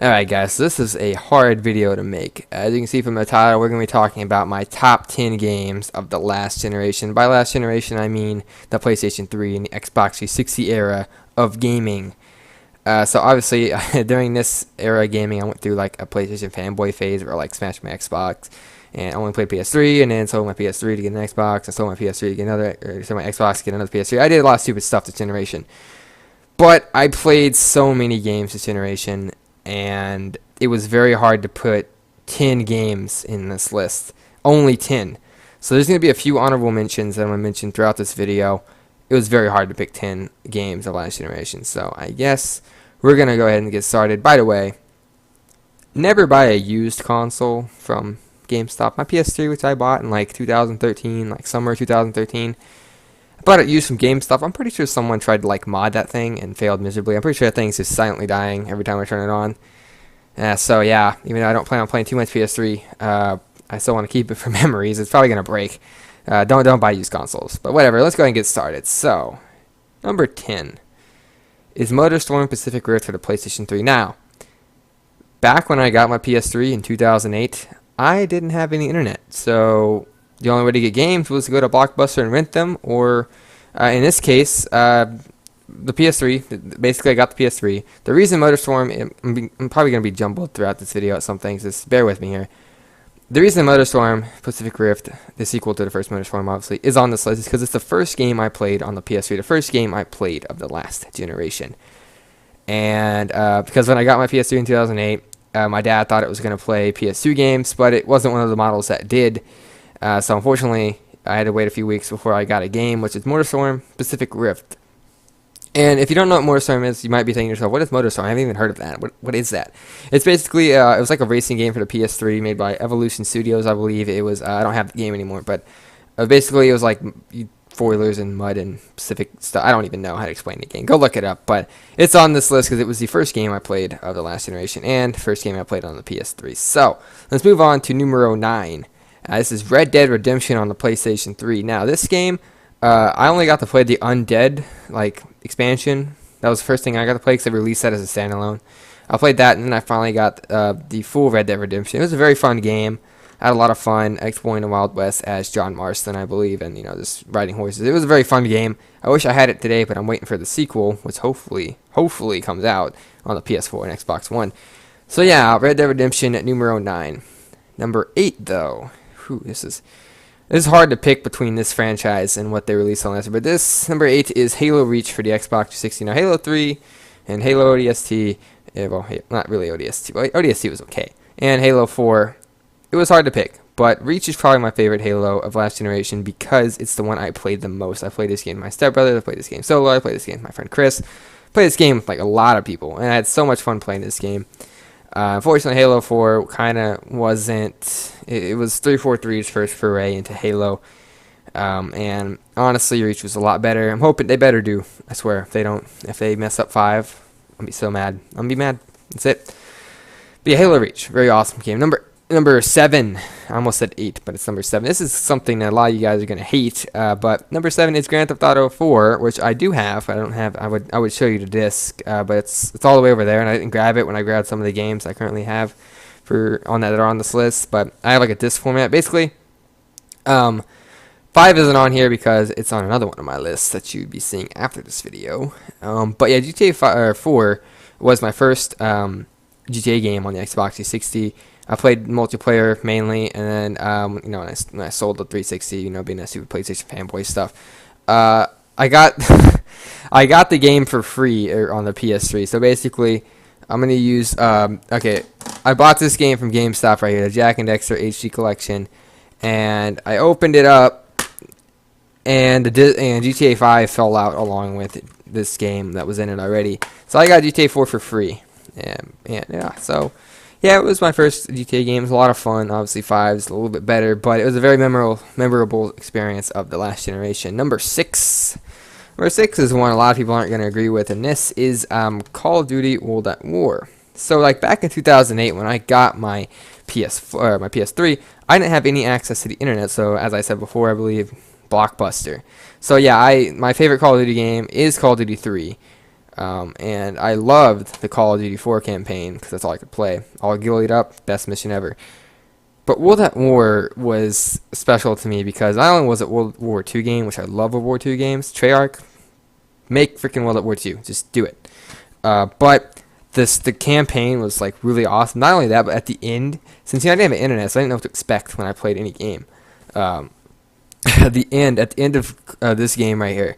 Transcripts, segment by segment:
Alright guys, so this is a hard video to make. As you can see from the title, we're going to be talking about my top 10 games of the last generation. By last generation, I mean the PlayStation 3 and the Xbox 360 era of gaming. So obviously, during this era of gaming, I went through like a PlayStation fanboy phase where I like smashed my Xbox. And I only played PS3, and then sold my PS3 to get an Xbox, and sold my PS3 to get another, or sold my Xbox to get another PS3. I did a lot of stupid stuff this generation. But I played so many games this generation, and it was very hard to put 10 games in this list. Only 10. So there's going to be a few honorable mentions that I'm going to mention throughout this video. It was very hard to pick 10 games of last generation. So I guess we're going to go ahead and get started. By the way, never buy a used console from GameStop. My PS3, which I bought in like 2013, like summer 2013, I bought it used from GameStop. I'm pretty sure someone tried to like mod that thing and failed miserably. I'm pretty sure that thing's just silently dying every time I turn it on. So yeah, even though I don't plan on playing too much PS3, I still want to keep it for memories. It's probably gonna break. Don't buy used consoles. But whatever. Let's go ahead and get started. So, number 10 is MotorStorm Pacific Rift for the PlayStation 3. Now, back when I got my PS3 in 2008, I didn't have any internet, so the only way to get games was to go to Blockbuster and rent them, or in this case, the PS3. Basically, I got the PS3. The reason MotorStorm, I'm probably going to be jumbled throughout this video at some things, just bear with me here. The reason MotorStorm Pacific Rift, the sequel to the first MotorStorm, obviously, is on this list is because it's the first game I played on the PS3, the first game I played of the last generation. And because when I got my PS3 in 2008, my dad thought it was going to play PS2 games, but it wasn't one of the models that did. So unfortunately, I had to wait a few weeks before I got a game, which is MotorStorm Pacific Rift. And if you don't know what MotorStorm is, you might be thinking to yourself, what is MotorStorm? I haven't even heard of that. What is that? It's basically, it was like a racing game for the PS3 made by Evolution Studios, I believe. It was, I don't have the game anymore, but basically it was like four-wheelers and mud and Pacific stuff. I don't even know how to explain the game. Go look it up. But it's on this list because it was the first game I played of the last generation and first game I played on the PS3. So let's move on to numero 9. This is Red Dead Redemption on the PlayStation 3. Now, this game, I only got to play the Undead expansion. That was the first thing I got to play because they released that as a standalone. I played that, and then I finally got the full Red Dead Redemption. It was a very fun game. I had a lot of fun exploring the Wild West as John Marston, I believe, and just riding horses. It was a very fun game. I wish I had it today, but I'm waiting for the sequel, which hopefully comes out on the PS4 and Xbox One. So yeah, Red Dead Redemption at numero 9. Number 8, though. This is hard to pick between this franchise and what they released on last year. But this, number 8, is Halo Reach for the Xbox 360. Now, Halo 3 and Halo ODST, well, not really ODST, but ODST was okay. And Halo 4, it was hard to pick. But Reach is probably my favorite Halo of last generation because it's the one I played the most. I played this game with my stepbrother, I played this game solo, I played this game with my friend Chris. I played this game with like a lot of people, and I had so much fun playing this game. Unfortunately, Halo 4 kind of wasn't. It was 343's first foray into Halo, and honestly, Reach was a lot better. I'm hoping they better do. I swear, if they mess up 5, I'll be so mad. I'm gonna be mad. That's it. But yeah, Halo Reach, very awesome game. Number 7. I almost said 8, but it's number 7. This is something that a lot of you guys are gonna hate. But number 7 is Grand Theft Auto 4, which I do have. I don't have. I would show you the disc, but it's all the way over there, and I didn't grab it when I grabbed some of the games I currently have that are on this list. But I have like a disc format, basically. 5 isn't on here because it's on another one of my lists that you'd be seeing after this video. But yeah, GTA 4 was my first GTA game on the Xbox 360. I played multiplayer mainly, and then when I sold the 360, being a super PlayStation fanboy stuff, I got I got the game for free on the PS3. So basically, I'm gonna use okay. I bought this game from GameStop right here, the Jack and Dexter HD collection, and I opened it up, and GTA 5 fell out along with this game that was in it already. So I got GTA 4 for free, and yeah, so. Yeah, it was my first GTA game. It was a lot of fun. Obviously, 5 is a little bit better, but it was a very memorable experience of the last generation. Number 6. Number 6 is one a lot of people aren't going to agree with, and this is Call of Duty World at War. So, like back in 2008, when I got my PS3, I didn't have any access to the internet. So, as I said before, I believe Blockbuster. So yeah, my favorite Call of Duty game is Call of Duty 3. And I loved the Call of Duty 4 campaign because that's all I could play. All gillied up, best mission ever. But World at War was special to me because not only was it World War II game, which I love World War II games, Treyarch, make freaking World at War II. Just do it. But the campaign was like really awesome. Not only that, but at the end, since I didn't have internet, so I didn't know what to expect when I played any game. At the end of this game right here,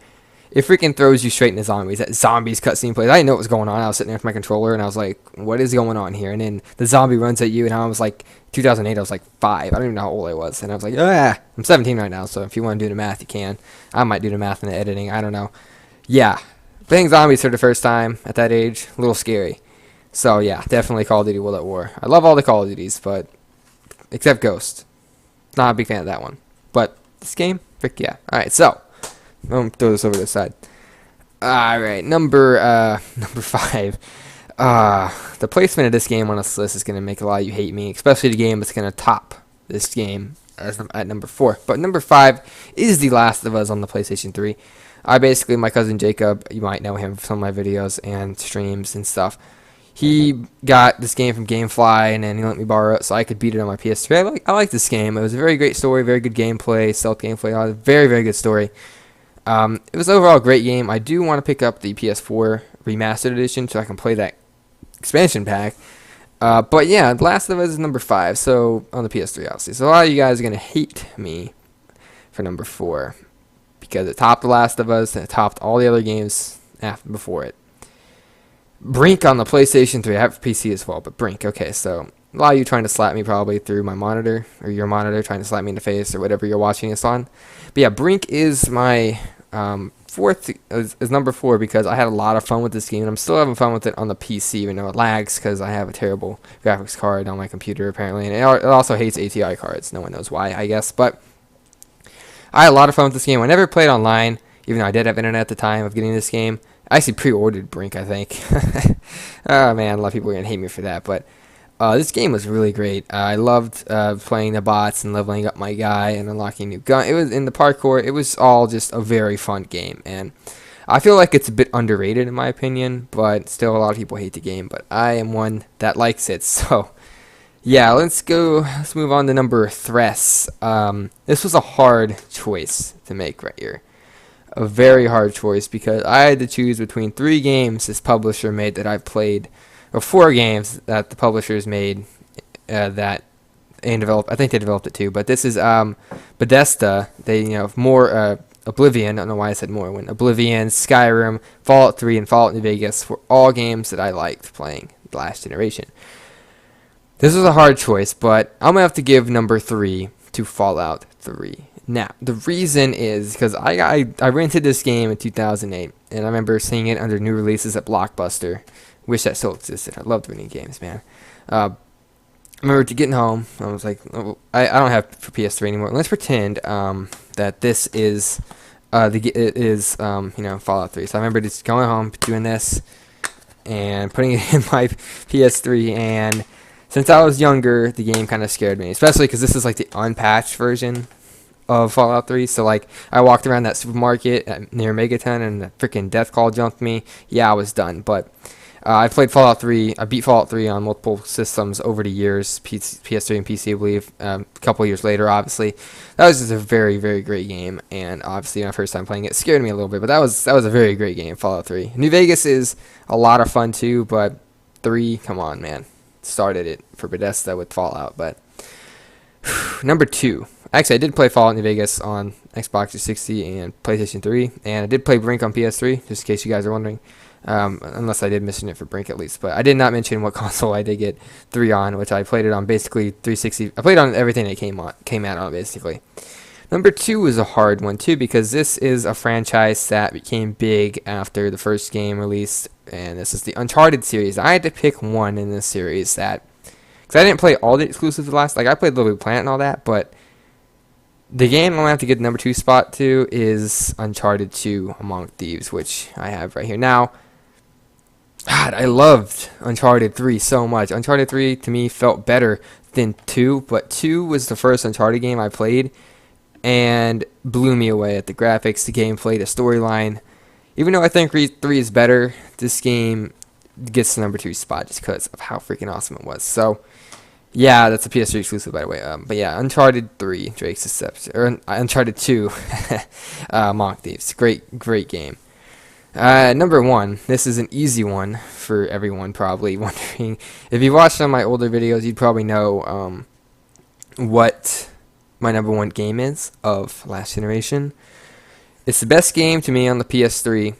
it freaking throws you straight into zombies. That zombies cutscene plays. I didn't know what was going on. I was sitting there with my controller, and I was like, what is going on here? And then the zombie runs at you, and I was like, 2008, I was like 5. I don't even know how old I was. And I was like, ah, I'm 17 right now, so if you want to do the math, you can. I might do the math in the editing. I don't know. Yeah, playing zombies for the first time at that age, a little scary. So, yeah, definitely Call of Duty World at War. I love all the Call of Duties, but except Ghost. Not a big fan of that one. But this game, frick yeah. All right, so I'm gonna throw this over to the side. All right, number 5. The placement of this game on this list is gonna make a lot of you hate me, especially the game that's gonna top this game at number 4. But number 5 is The Last of Us on the PlayStation 3. My cousin Jacob, you might know him from some of my videos and streams and stuff. He got this game from GameFly, and then he let me borrow it so I could beat it on my PS3. I like this game. It was a very great story, very good gameplay, stealth gameplay, very, very good story. It was overall a great game. I do want to pick up the PS4 Remastered Edition so I can play that expansion pack. But yeah, The Last of Us is number 5, so on the PS3, obviously. So a lot of you guys are going to hate me for number 4 because it topped The Last of Us and it topped all the other games before it. Brink on the PlayStation 3. I have PC as well, but Brink. Okay, so a lot of you trying to slap me probably through my monitor or your monitor, trying to slap me in the face or whatever you're watching this on. But yeah, Brink is my is number 4 because I had a lot of fun with this game, and I'm still having fun with it on the PC, even though it lags because I have a terrible graphics card on my computer apparently, and it also hates ATI cards. No one knows why, I guess, but I had a lot of fun with this game. I never played online, even though I did have internet at the time of getting this game. I actually pre-ordered Brink, I think. Oh man, a lot of people are going to hate me for that, but this game was really great. I loved playing the bots and leveling up my guy and unlocking new gun. It was in the parkour. It was all just a very fun game, and I feel like it's a bit underrated in my opinion, but still a lot of people hate the game, but I am one that likes it. So yeah, let's move on to number 3. This was a hard choice to make right here. A very hard choice because I had to choose between 3 games this publisher made that I've played, or 4 games that the publishers made that and developed. I think they developed it too, but this is Bethesda. They more Oblivion. I don't know why I said more. When Oblivion, Skyrim, Fallout 3, and Fallout New Vegas were all games that I liked playing the last generation. This was a hard choice, but I'm gonna have to give number 3 to Fallout 3. Now, the reason is because I rented this game in 2008, and I remember seeing it under new releases at Blockbuster. Wish that still existed. I loved renting games, man. I remember getting home. I was like, oh, I don't have for PS3 anymore. Let's pretend that this is Fallout 3. So I remember just going home, doing this, and putting it in my PS3. And since I was younger, the game kind of scared me, especially because this is like the unpatched version of Fallout 3. So like I walked around that supermarket near Megaton and the freaking death call jumped me. Yeah, I was done. But I played Fallout 3. I beat Fallout 3 on multiple systems over the years, PS3 and PC, I believe. A couple years later, obviously. That was just a very, very great game, and obviously my first time playing it scared me a little bit, but that was a very great game, Fallout 3. New Vegas is a lot of fun too, but 3, come on, man. Started it for Bethesda with Fallout, but number 2. Actually, I did play Fallout New Vegas on Xbox 360 and PlayStation 3, and I did play Brink on PS3, just in case you guys are wondering. Unless I did mention it for Brink at least. But I did not mention what console I did get 3 on, which I played it on basically 360. I played on everything that came out on basically. Number 2 was a hard one too because this is a franchise that became big after the first game released, and this is the Uncharted series. I had to pick one in this series that, because I didn't play all the exclusives last. Like I played Little Big Planet and all that, but the game I'm going to have to get the number 2 spot to is Uncharted 2 Among Thieves, which I have right here. Now, God, I loved Uncharted 3 so much. Uncharted 3 to me felt better than 2, but 2 was the first Uncharted game I played and blew me away at the graphics, the gameplay, the storyline. Even though I think 3 is better, this game gets the number 2 spot just because of how freaking awesome it was. So, yeah, that's a PS3 exclusive, by the way. But yeah, Uncharted 3, Drake's Deception, or Uncharted 2, Monk Thieves. Great game. Number 1, this is an easy one for everyone probably wondering. If you watched some of my older videos, you'd probably know what my number 1 game is of last generation. It's the best game to me on the PS3,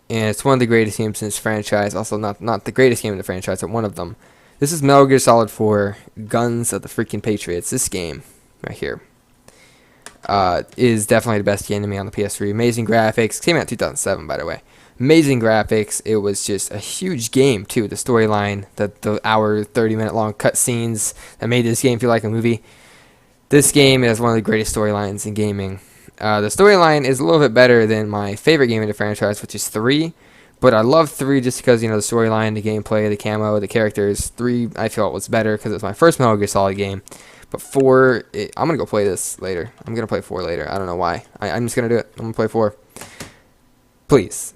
and it's one of the greatest games in this franchise. Also, not the greatest game in the franchise, but one of them. This is Metal Gear Solid 4, Guns of the Freaking Patriots. This game, right here, is definitely the best game to me on the PS3. Amazing graphics. Came out in 2007, by the way. Amazing graphics. It was just a huge game, too. The storyline, the hour, 30-minute long cutscenes that made this game feel like a movie. This game is one of the greatest storylines in gaming. The storyline is a little bit better than my favorite game in the franchise, which is 3. But I love 3 just because, the storyline, the gameplay, the camo, the characters. 3, I felt was better because it was my first Metal Gear Solid game. But 4, I'm going to go play this later. I'm going to play 4 later. I don't know why. I'm just going to do it. I'm going to play 4. Please.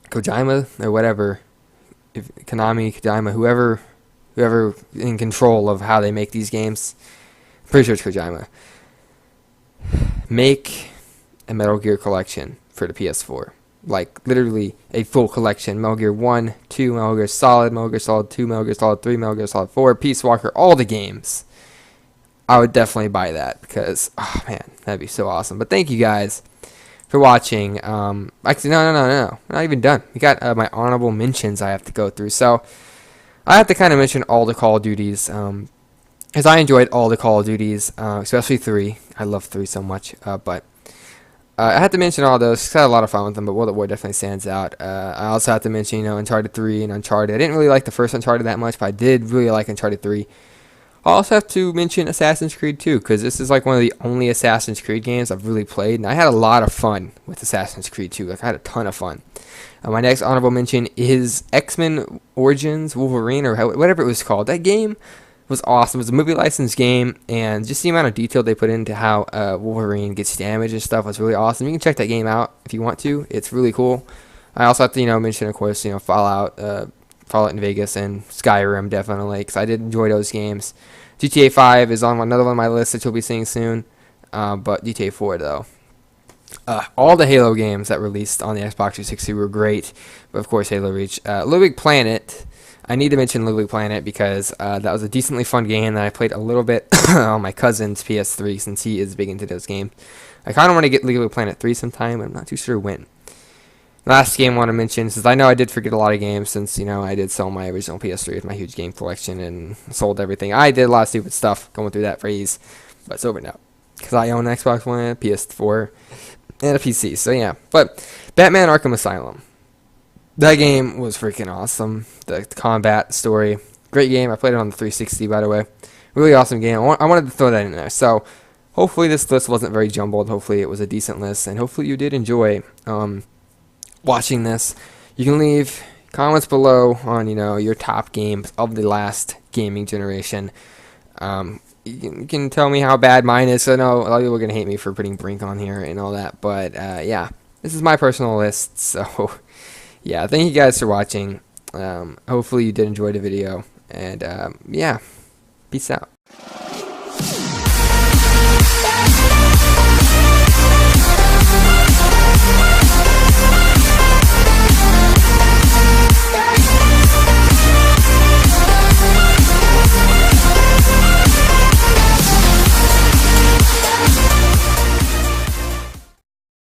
Kojima or whatever. Konami, Kojima, whoever in control of how they make these games. Pretty sure it's Kojima. Make a Metal Gear collection for the PS4. Like, literally a full collection. Metal Gear 1, 2, Metal Gear Solid 2, Metal Gear Solid 3, Metal Gear Solid 4, Peace Walker, all the games. I would definitely buy that because, oh man, that'd be so awesome. But thank you guys for watching. Actually, no. We're not even done. We got my honorable mentions I have to go through. So, I have to kind of mention all the Call of Duties. Because I enjoyed all the Call of Duties, especially 3. I love 3 so much, but I had to mention all those. I had a lot of fun with them, but World at War definitely stands out. I also have to mention, Uncharted 3 and Uncharted. I didn't really like the first Uncharted that much, but I did really like Uncharted 3. I also have to mention Assassin's Creed 2, because this is like one of the only Assassin's Creed games I've really played, and I had a lot of fun with Assassin's Creed 2. Like, I had a ton of fun. My next honorable mention is X-Men Origins Wolverine, or whatever it was called. That game was awesome. It was a movie license game, and just the amount of detail they put into how Wolverine gets damaged and stuff was really awesome. You can check that game out if you want to. It's really cool. I also have to, mention, of course, Fallout in Vegas and Skyrim, definitely, because I did enjoy those games. GTA 5 is on another one on my list that you'll be seeing soon, but GTA 4, though. All the Halo games that released on the Xbox 360 were great, but of course Halo Reach. Little Big Planet, I need to mention Little Big Planet because that was a decently fun game that I played a little bit on my cousin's PS3 since he is big into those games. I kind of want to get Little Big Planet 3 sometime, but I'm not too sure when. Last game I want to mention, since I know I did forget a lot of games since, I did sell my original PS3 with my huge game collection and sold everything. I did a lot of stupid stuff going through that phase, but it's over now. Because I own an Xbox One, a PS4, and a PC, so yeah. But Batman Arkham Asylum. That game was freaking awesome. The combat story, great game. I played it on the 360, by the way. Really awesome game. I wanted to throw that in there. So hopefully this list wasn't very jumbled. Hopefully it was a decent list, and hopefully you did enjoy watching this. You can leave comments below on your top games of the last gaming generation. You can tell me how bad mine is. So I know a lot of people are gonna hate me for putting Brink on here and all that, but yeah, this is my personal list. So yeah, thank you guys for watching. Hopefully you did enjoy the video, and yeah, peace out.